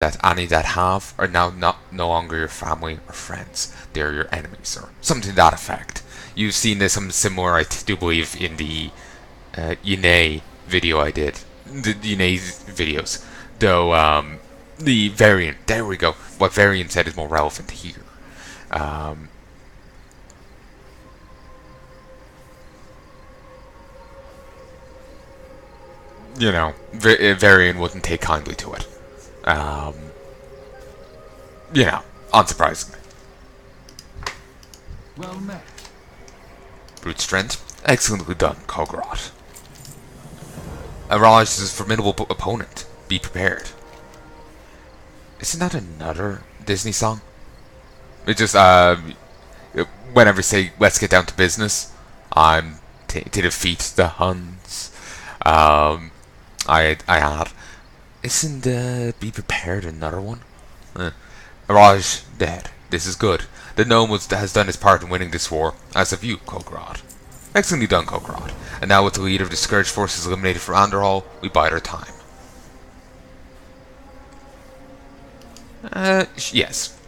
that any that have are now no longer your family or friends. They're your enemies, or something to that effect. You've seen this something similar, I do believe, in the Yune video I did. The Yune videos. Though, the variant, there we go. What variant said is more relevant here. Um, variant wouldn't take kindly to it. Um, Unsurprisingly. Well met. Brute strength, excellently done, Kulgoroth. Araj is a formidable opponent. Be prepared. Isn't that another Disney song? It just, whenever say, let's get down to business, I'm to defeat the Huns. I had. Isn't Be Prepared another one? Araj dead. This is good. The gnome has done his part in winning this war, as have you, Kulgoroth. Excellently done, Kulgoroth. And now with the leader of the Scourge forces eliminated from Anderhall, we bide our time. Yes.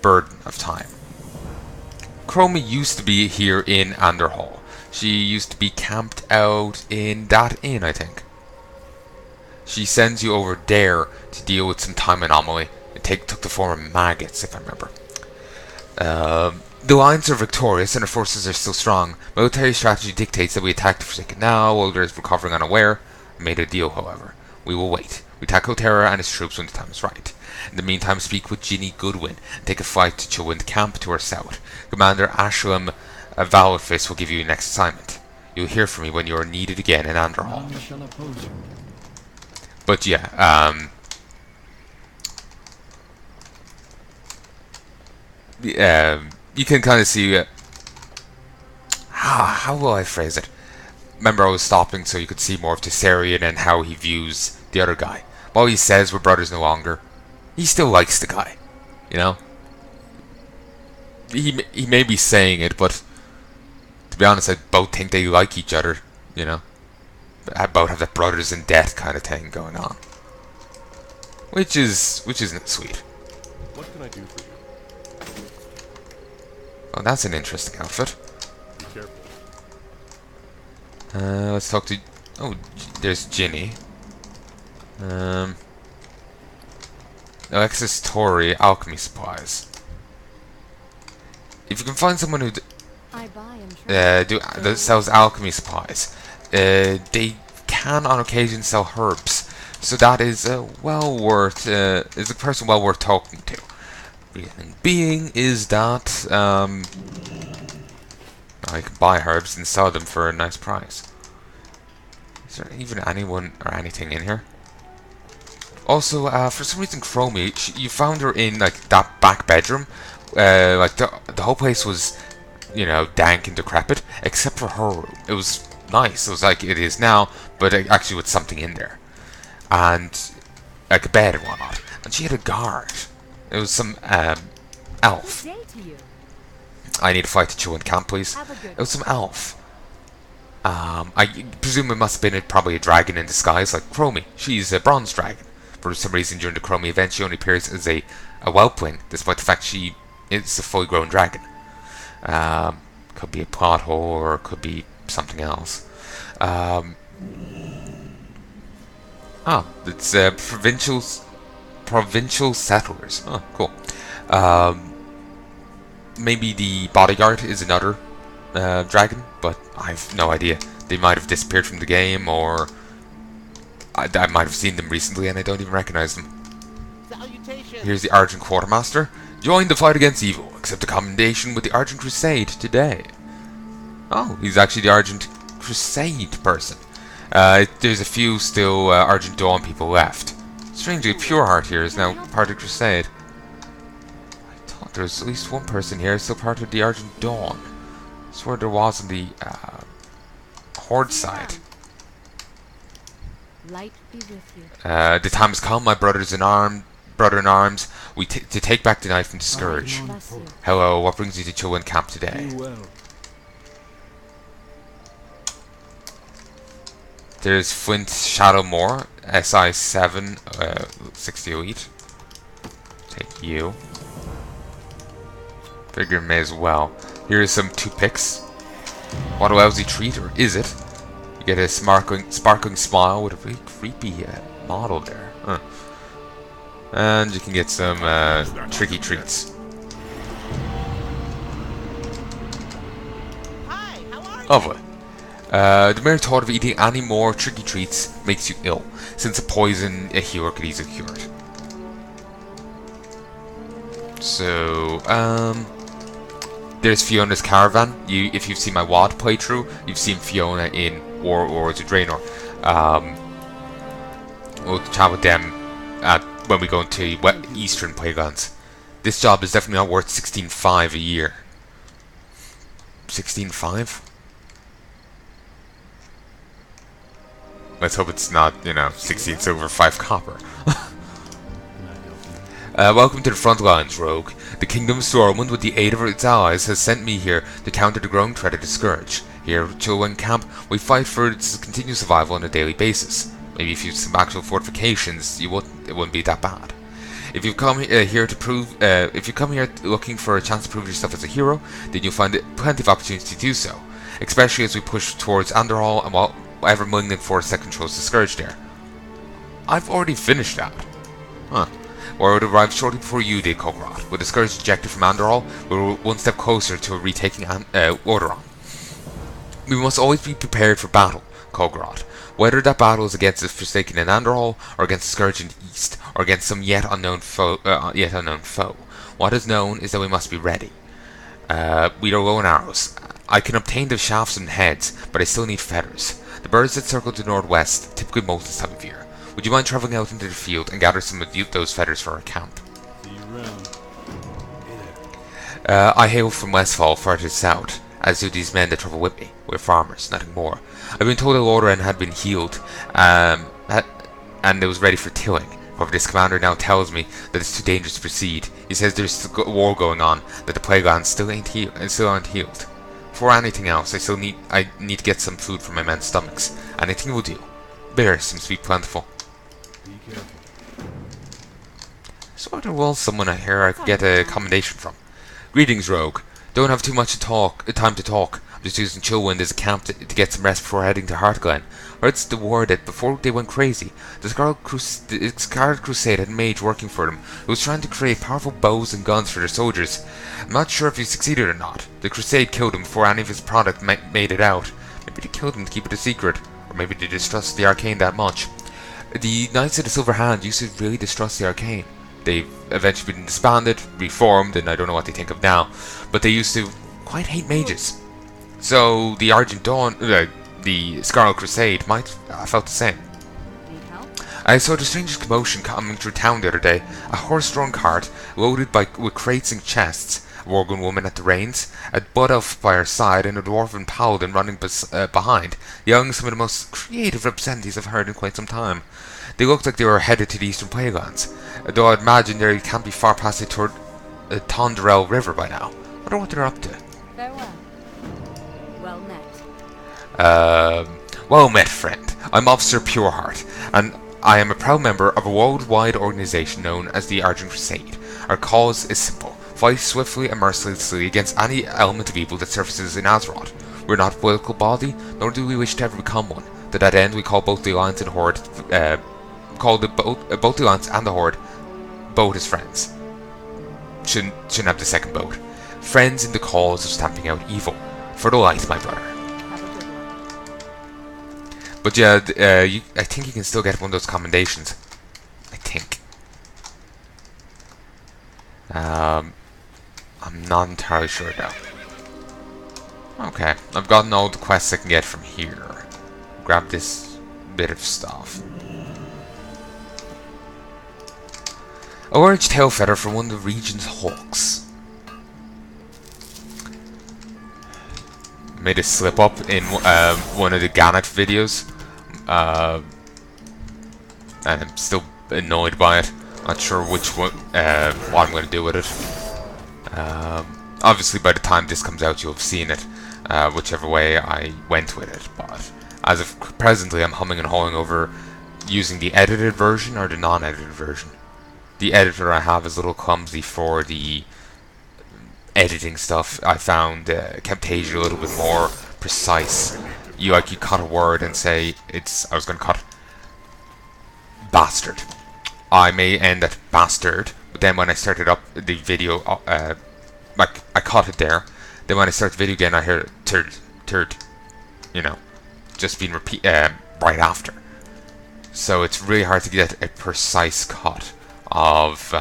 Burden of time. Chromie used to be here in Anderhall. She used to be camped out in that inn, I think. She sends you over there to deal with some time anomaly. It took the form of maggots, if I remember. The Alliance are victorious and our forces are still strong. Military strategy dictates that we attack the Forsaken now, while there is recovering unaware. We made a deal, however. We will wait. We attack Otera and his troops when the time is right. In the meantime, speak with Ginny Goodwin and take a flight to Chillwind Camp to our south. Commander Ashlam Valorfist will give you your next assignment. You'll hear from me when you are needed again in Anderhall. But yeah, you can kind of see how will I phrase it? Remember, I was stopping so you could see more of Tessarian and how he views the other guy. While he says we're brothers no longer, he still likes the guy. You know, he may be saying it, but to be honest, I both think they like each other. You know, I both have that brothers in debt kind of thing going on, which isn't sweet. What can I do for you? Oh, that's an interesting outfit. Be careful. Let's talk to... Oh, there's Ginny. Alexis Tori, alchemy supplies. If you can find someone who that sells alchemy supplies, they can on occasion sell herbs. So that is is a person well worth talking to. Reason being is that I can buy herbs and sell them for a nice price. Is there even anyone or anything in here? Also, for some reason, Chromie, you found her in like that back bedroom. Like the whole place was, dank and decrepit, except for her room. It was nice. It was like it is now, but actually with something in there, and like a bed and whatnot. And she had a guard. It was some elf. I need to fight to Chillwind Camp, please. It was some elf. I presume it must have been probably a dragon in disguise, like Chromie. She's a bronze dragon. For some reason, during the Chromie event, she only appears as a whelpling, despite the fact she is a fully grown dragon. Could be a plot hole, or it could be something else. It's provincial settlers. Oh, cool. Maybe the bodyguard is another dragon, but I have no idea. They might have disappeared from the game, or I might have seen them recently and I don't even recognize them. Salutations. Here's the Argent Quartermaster. Join the fight against evil. Accept a commendation with the Argent Crusade today. Oh, he's actually the Argent Crusade person. There's a few still Argent Dawn people left. Strangely, Pureheart here is now part of Crusade. I thought there was at least one person here still part of the Argent Dawn. I swear there was on the Horde side. Light be with you. The time has come, my brother in arms. To take back the knife and the scourge. Hello, what brings you to Chillwind Camp today? There's Flint Shadowmoor, SI7 6008. Take you. Figure may as well. Here's some toothpicks. What a lousy treat, or is it? You get a sparkling smile with a really creepy model there. Huh. And you can get some tricky treats. Hi, how are you? Lovely. The mere thought of eating any more tricky treats makes you ill, since a poison a healer could easily cure it. So, there's Fiona's caravan. If you've seen my WoD playthrough, you've seen Fiona in Warlords of Draenor. We'll chat with them when we go into Eastern Playgrounds. This job is definitely not worth 16.5 a year. 16.5? Let's hope it's not, 16 silver, 5 copper. Welcome to the front lines, Rogue. The Kingdom of Stormwind, with the aid of its allies, has sent me here to counter the growing threat of the Scourge. Here at Chillwind Camp, we fight for its continued survival on a daily basis. Maybe if you have some actual fortifications, it wouldn't be that bad. If you've come here looking for a chance to prove yourself as a hero, then you'll find plenty of opportunities to do so, especially as we push towards Underhall and whatever malignant force that controls the Scourge there. I've already finished that. Huh. Word arrived shortly before you did, Kulgoroth. With the Scourge ejected from Underhall, we were one step closer to retaking Orderon. We must always be prepared for battle, Kulgoroth. Whether that battle is against the Forsaken in Underhall, or against the Scourge in the East, or against some yet unknown foe. What is known is that we must be ready. We are low on arrows. I can obtain the shafts and heads, but I still need feathers. The birds that circle to the northwest typically molt this time of year. Would you mind travelling out into the field and gather some of those feathers for our camp? See you around. Hey there. I hail from Westfall, far to the south, as do these men that travel with me. We're farmers, nothing more. I've been told that Orderon had been healed, and it was ready for tilling. However, this commander now tells me that it's too dangerous to proceed. He says there's a war going on, that the Plaguelands still aren't healed. Before anything else, I need to get some food for my men's stomachs. Anything will do. Bear seems to be plentiful. Be careful. So there was someone out here I could get a commendation from. Greetings, Rogue. Don't have too much time to talk. I'm just using Chillwind as a camp to get some rest before heading to Heartglen. I heard the word that before they went crazy, the Scarlet Crusade had a mage working for them who was trying to create powerful bows and guns for their soldiers. I'm not sure if he succeeded or not. The Crusade killed him before any of his product made it out. Maybe they killed him to keep it a secret, or maybe they distrust the arcane that much. The Knights of the Silver Hand used to really distrust the arcane. They've eventually been disbanded, reformed, and I don't know what they think of now, but they used to quite hate mages. So the Argent Dawn, the Scarlet Crusade might have felt the same. I saw the strangest commotion coming through town the other day. A horse-drawn cart, loaded with crates and chests, a Worgen woman at the reins, a Bud Elf by her side, and a Dwarven paladin running behind, yelling some of the most creative representatives I've heard in quite some time. They looked like they were headed to the Eastern Playgrounds, though I'd imagine they can't be far past the Tonderel River by now. I wonder what they're up to. Farewell. Well met. Well met, friend. I'm Officer Pureheart, and I am a proud member of a worldwide organization known as the Argent Crusade. Our cause is simple. Fight swiftly and mercilessly against any element of evil that surfaces in Azeroth. We're not a political body, nor do we wish to ever become one. To that end, we call both the Alliance and Horde, both the Alliance and the Horde, both as friends. Shouldn't have the second boat. Friends in the cause of stamping out evil. For the light, my brother. Have a good one. But yeah, I think you can still get one of those commendations. I think. I'm not entirely sure though. Okay, I've gotten all the quests I can get from here. Grab this bit of stuff. A orange tail feather from one of the region's hawks. Made a slip up in one of the Gannet videos. And I'm still annoyed by it. Not sure which one, what I'm going to do with it. Obviously, by the time this comes out, you'll have seen it, whichever way I went with it. But as of presently, I'm humming and hawing over using the edited version or the non-edited version. the editor I have is a little clumsy for the editing stuff. I found Camtasia a little bit more precise. You cut a word and say I was going to cut bastard. I may end at bastard, but then when I started up the video, I caught it there. Then when I start the video again, I hear turd, just being right after. So it's really hard to get a precise cut of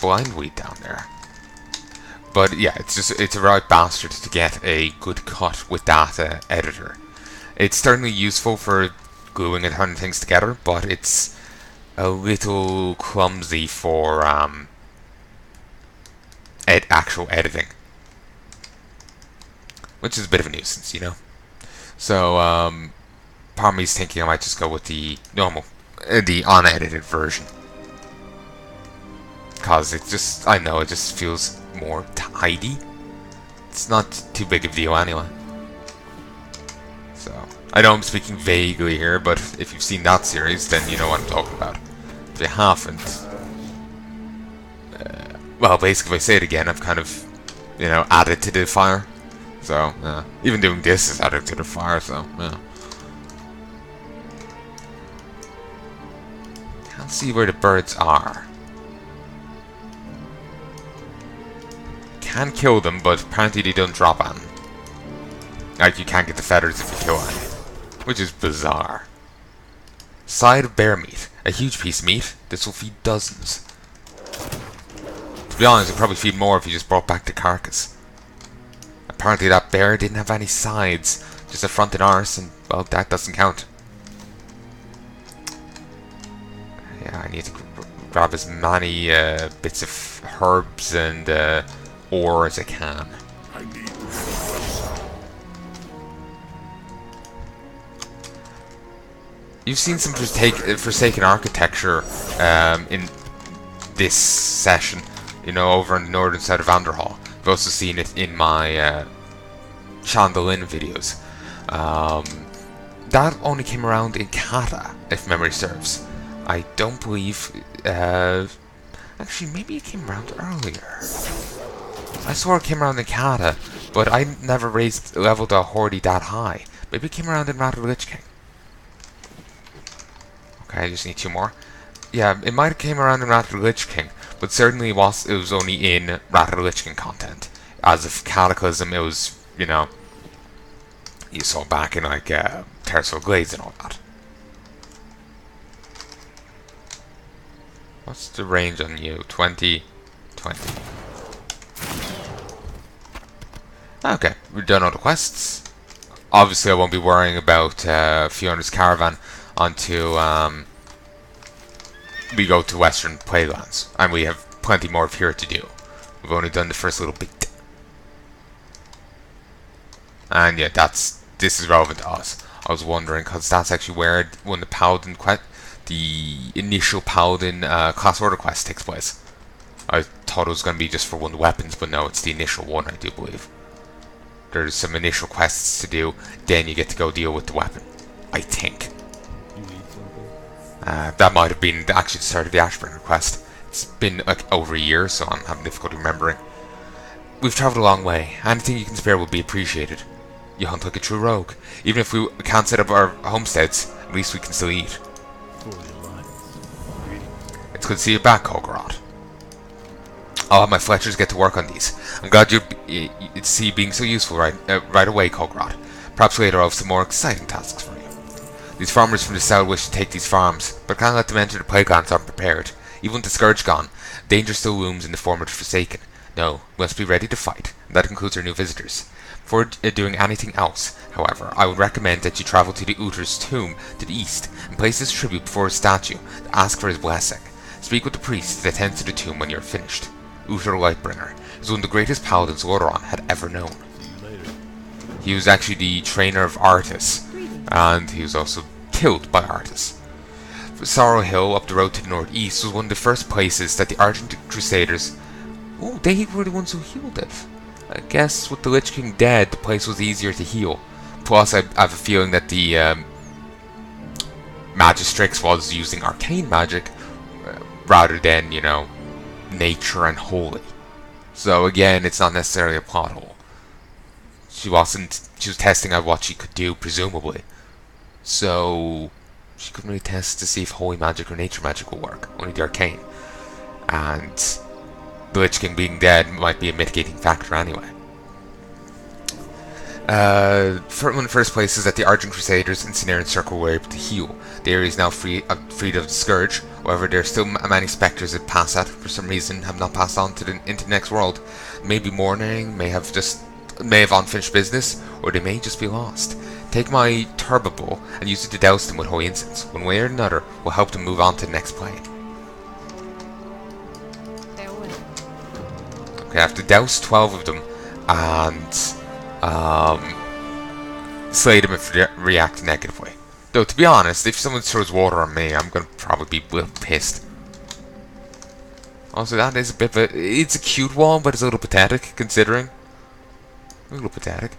blindweed down there. But yeah, it's a right bastard to get a good cut with that editor. It's certainly useful for gluing and turning things together, but it's a little clumsy for actual editing, which is a bit of a nuisance, So part of me is thinking I might just go with the normal, the unedited version, because it just feels more tidy. It's not too big of a deal anyway. So I know I'm speaking vaguely here, but if you've seen that series, then you know what I'm talking about. If you haven't, well, basically, if I say it again, I've kind of, added to the fire. So, even doing this is adding to the fire, so, yeah. Can't see where the birds are. Can kill them, but apparently they don't drop on. Like, you can't get the feathers if you kill any. Which is bizarre. Side of bear meat. A huge piece of meat. This will feed dozens. To be honest, it'd probably feed more if you just brought back the carcass. Apparently that bear didn't have any sides, just a front and arse, and, well, that doesn't count. Yeah, I need to grab as many bits of herbs and ore as I can. You've seen some Forsaken architecture in this session, over on the northern side of Vanderhall. I've also seen it in my Chandalin videos. That only came around in Kata, if memory serves. I don't believe... actually, maybe it came around earlier. I swore it came around in Kata, but I never leveled a Hordy that high. Maybe it came around in Wrath of the Lich King. Okay, I just need 2 more. Yeah, it might have came around in Wrath of the Lich King, but certainly it was only in Wrath of the Lich King content. As of Cataclysm, it was, you saw back in, like, Terrace of Glades and all that. What's the range on you? 20? 20. Okay, we've done all the quests. Obviously, I won't be worrying about Fiona's caravan until we go to Western Playlands, and we have plenty more of here to do. We've only done the first little bit, and yeah, this is relevant to us. I was wondering because that's actually where when the initial Paladin class order quest takes place. I thought it was going to be just for one of the weapons, but no, it's the initial one, I do believe. There's some initial quests to do, then you get to go deal with the weapon, I think. That might have been actually the start of the Ashburn quest. It's been like over a year, so I'm having difficulty remembering. We've travelled a long way. Anything you can spare will be appreciated. You hunt like a true rogue. Even if we can't set up our homesteads, at least we can still eat. It's good to see you back, Kulgoroth. I'll have my Fletchers get to work on these. I'm glad you see being so useful right away, Kulgoroth. Perhaps later I'll have some more exciting tasks for you. These farmers from the south wish to take these farms, but can't let them enter the Playgrounds unprepared. Even with the Scourge gone, danger still looms in the form of the Forsaken. No, we must be ready to fight, and that includes our new visitors. Before doing anything else, however, I would recommend that you travel to the Uther's tomb to the east and place his tribute before his statue to ask for his blessing. Speak with the priest that attends to the tomb when you are finished. Uther Lightbringer is one of the greatest paladins Lordaeron had ever known. He was actually the trainer of Artus, and he was also killed by Artus. Sorrow Hill, up the road to the northeast, was one of the first places that the Argent Crusaders... Oh, they were the ones who healed it. I guess with the Lich King dead, the place was easier to heal. Plus, I have a feeling that the Magistrix was using arcane magic rather than, nature and holy. So again, it's not necessarily a plot hole. She was testing out what she could do, presumably. So she couldn't really test to see if holy magic or nature magic will work, only the arcane. And the Lich King being dead might be a mitigating factor anyway. One of the first place is that the Argent Crusaders in Snare and Circle were able to heal. The area is now freed of the Scourge. However, there are still many spectres that pass out for some reason have not passed on into the next world. Maybe mourning, may have unfinished business, or they may just be lost. Take my turbo bowl and use it to douse them with holy incense. One way or another will help them move on to the next plane. Okay, I have to douse 12 of them and slay them if they react negatively. Though, to be honest, if someone throws water on me, I'm gonna probably be a little pissed. Also, that is a bit of it's a cute one, but it's a little pathetic, considering. A little pathetic.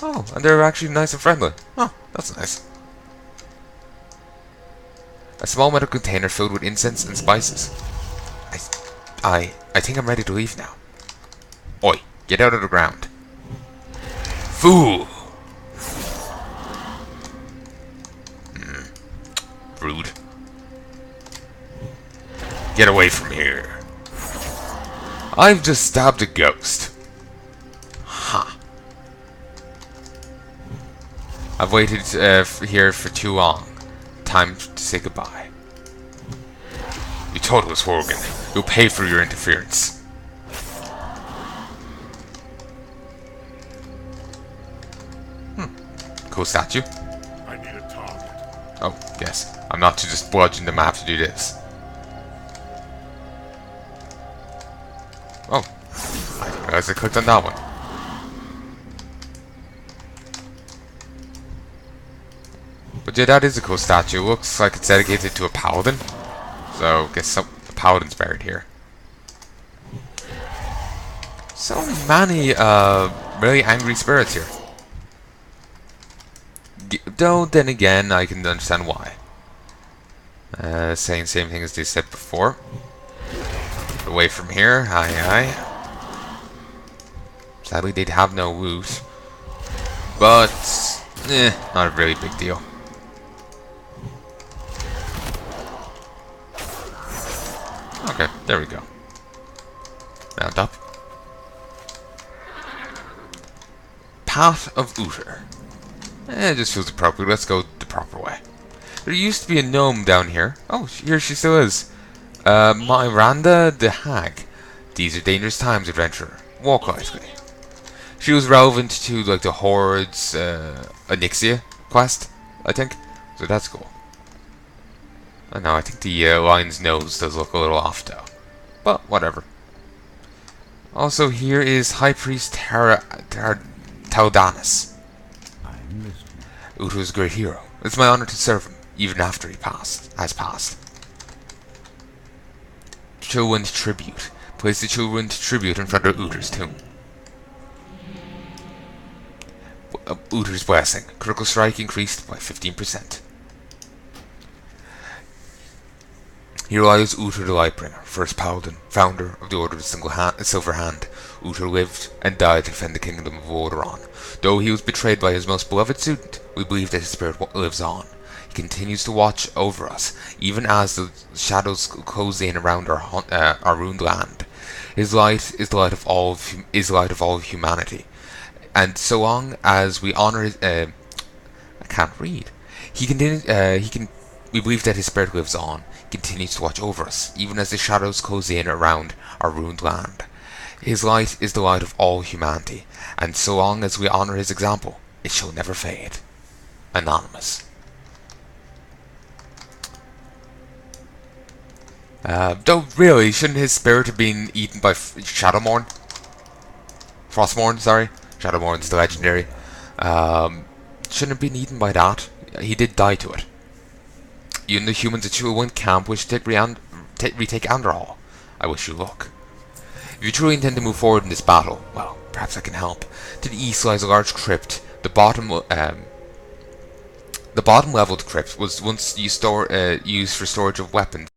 Oh, and they're actually nice and friendly. Oh, that's nice. A small metal container filled with incense and spices. I think I'm ready to leave now. Oi, get out of the ground. Fool! Rude. Get away from here. I've just stabbed a ghost. Ha. I've waited here for too long. Time to say goodbye. You told us, Horgan. You'll pay for your interference. Cool statue. I need a target. Oh, yes. I'm not to just bludgeon the map to do this. Oh. I didn't realize I clicked on that one. But yeah, that is a cool statue. Looks like it's dedicated to a paladin. So, I guess the paladin's buried here. So many, really angry spirits here. Though, then again, I can understand why. Saying the same thing as they said before. Get away from here, aye. Sadly, they'd have no loot. But, not a really big deal. Okay, there we go. Mount up. Path of Uther. It just feels appropriate. Let's go the proper way. There used to be a gnome down here. Oh, here she still is. Miranda the Hag. These are dangerous times, adventurer. Walk lightly. She was relevant to like the Horde's Onyxia quest, I think. So that's cool. I know, I think the lion's nose does look a little off though. But whatever. Also, here is High Priest Taudanus. Uther is a great hero. It's my honor to serve him, even after he has passed. Chillwind Tribute. Place the Chillwind Tribute in front of Uther's tomb. Uther's Blessing. Critical strike increased by 15%. Here lies Uther the Lightbringer, first paladin, founder of the Order of the Silver Hand. Uther lived and died to defend the kingdom of Lordaeron. Though he was betrayed by his most beloved student, we believe that his spirit lives on. He continues to watch over us, even as the shadows close in around our ruined land. His light is the light of all humanity, and so long as we honor his, I can't read. We believe that his spirit lives on. He continues to watch over us, even as the shadows close in around our ruined land. His light is the light of all humanity, and so long as we honor his example, it shall never fade. Anonymous. Though really, shouldn't his spirit have been eaten by Shadowmourne? Frostmourne, sorry. Shadowmourne's the legendary. Shouldn't have been eaten by that. He did die to it. You and the humans at Chillwind Camp wish to retake Anderhall. I wish you luck. If you truly intend to move forward in this battle, well, perhaps I can help. To the east lies a large crypt. The bottom The bottom level of the crypt was once used for storage of weapons.